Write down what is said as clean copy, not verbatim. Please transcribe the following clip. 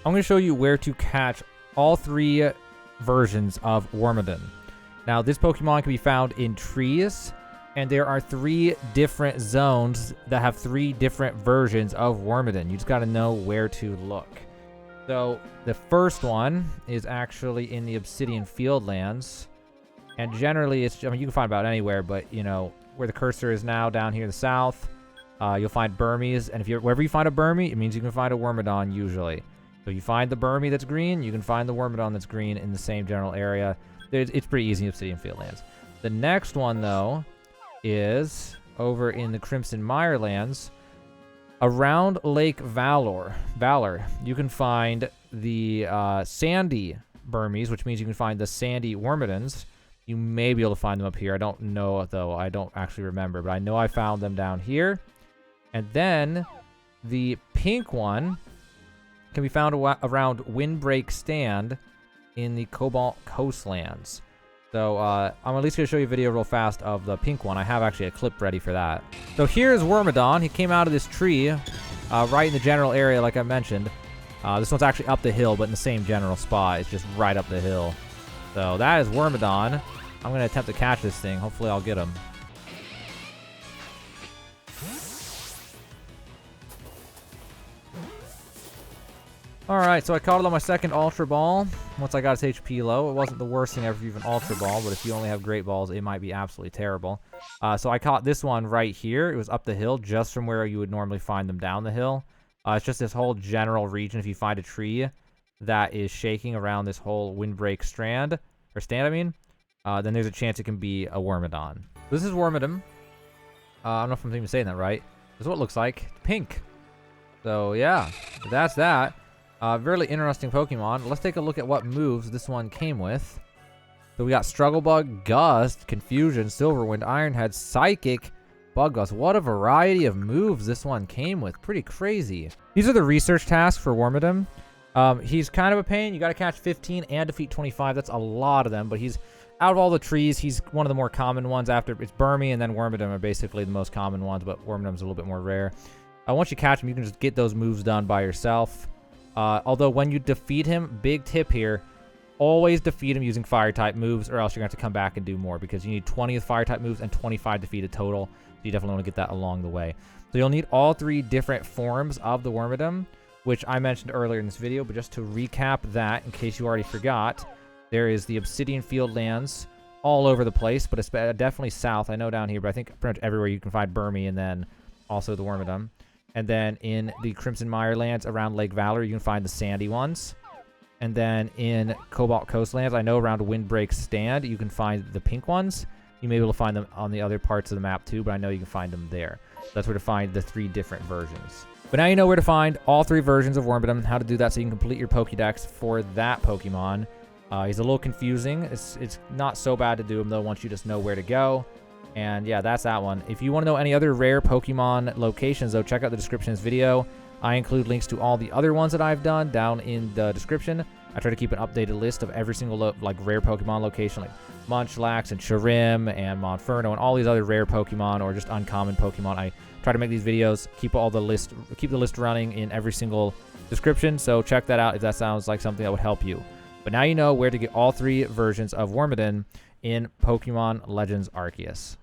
I'm going to show you where to catch all 3 versions of wormadam. Now, this Pokemon can be found in trees, and there are 3 different zones that have 3 different versions of wormadam. You just got to know where to look. So, the first one is actually in the Obsidian Fieldlands. And generally, it's, I mean, you can find about anywhere, but, you know, where the cursor is now, down here in the south, you'll find burmies. And wherever you find a burmy, it means you can find a wormadam usually. So you find the burmy that's green, you can find the wormadam that's green in the same general area. It's pretty easy in Obsidian Fieldlands. The next one, though, is over in the Crimson Mirelands. Around Lake Valor, you can find the sandy burmies, which means you can find the sandy wormadams. You may be able to find them up here. I don't know, though. I don't actually remember, but I know I found them down here. And then the pink one can be found around Windbreak Stand in the Cobalt Coastlands. So I'm at least going to show you a video real fast of the pink one. I have actually a clip ready for that. So here's wormadam. He came out of this tree right in the general area, like I mentioned. This one's actually up the hill, but in the same general spot. It's just right up the hill. So that is wormadam. I'm going to attempt to catch this thing. Hopefully I'll get him. Alright, so I caught it on my second Ultra Ball once I got its HP low. It wasn't the worst thing ever if you have an Ultra Ball, but if you only have Great Balls, it might be absolutely terrible. So I caught this one right here. It was up the hill, just from where you would normally find them down the hill. It's just this whole general region. If you find a tree that is shaking around this whole Windbreak stand, then there's a chance it can be a wormadam. This is wormadam. I don't know if I'm even saying that right. This is what it looks like. Pink. So yeah, that's that. Really interesting Pokemon. Let's take a look at what moves this one came with. So we got Struggle Bug, Gust, Confusion, Silverwind, Ironhead, Psychic, Bug Gust. What a variety of moves this one came with. Pretty crazy. These are the research tasks for wormadam. He's kind of a pain. You got to catch 15 and defeat 25. That's a lot of them, but he's out of all the trees, he's one of the more common ones. After it's Burmy and then wormadam are basically the most common ones, but wormadam's a little bit more rare. Once you catch him, you can just get those moves done by yourself. Although when you defeat him, big tip here, always defeat him using Fire-type moves, or else you're going to have to come back and do more, because you need 20 Fire-type moves and 25 defeated total. So you definitely want to get that along the way. So you'll need all 3 different forms of the wormadam, which I mentioned earlier in this video, but just to recap that, in case you already forgot, there is the Obsidian Fieldlands all over the place, but it's definitely south. I know down here, but I think pretty much everywhere you can find Burmy, and then also the wormadam. And then in the Crimson Mirelands around Lake Valor, you can find the sandy ones. And then in Cobalt Coastlands, I know around Windbreak Stand, you can find the pink ones. You may be able to find them on the other parts of the map too, but I know you can find them there. That's where to find the 3 different versions. But now you know where to find all 3 versions of wormadam, how to do that so you can complete your Pokédex for that Pokemon. He's a little confusing. It's not so bad to do him, though, once you just know where to go. And yeah, that's that one. If you want to know any other rare Pokemon locations, though, check out the description of this video. I include links to all the other ones that I've done down in the description. I try to keep an updated list of every single rare Pokemon location, like Munchlax and Chirim and Monferno and all these other rare Pokemon or just uncommon Pokemon. I try to make these videos, keep the list running in every single description. So check that out if that sounds like something that would help you. But now you know where to get all 3 versions of wormadam in Pokemon Legends Arceus.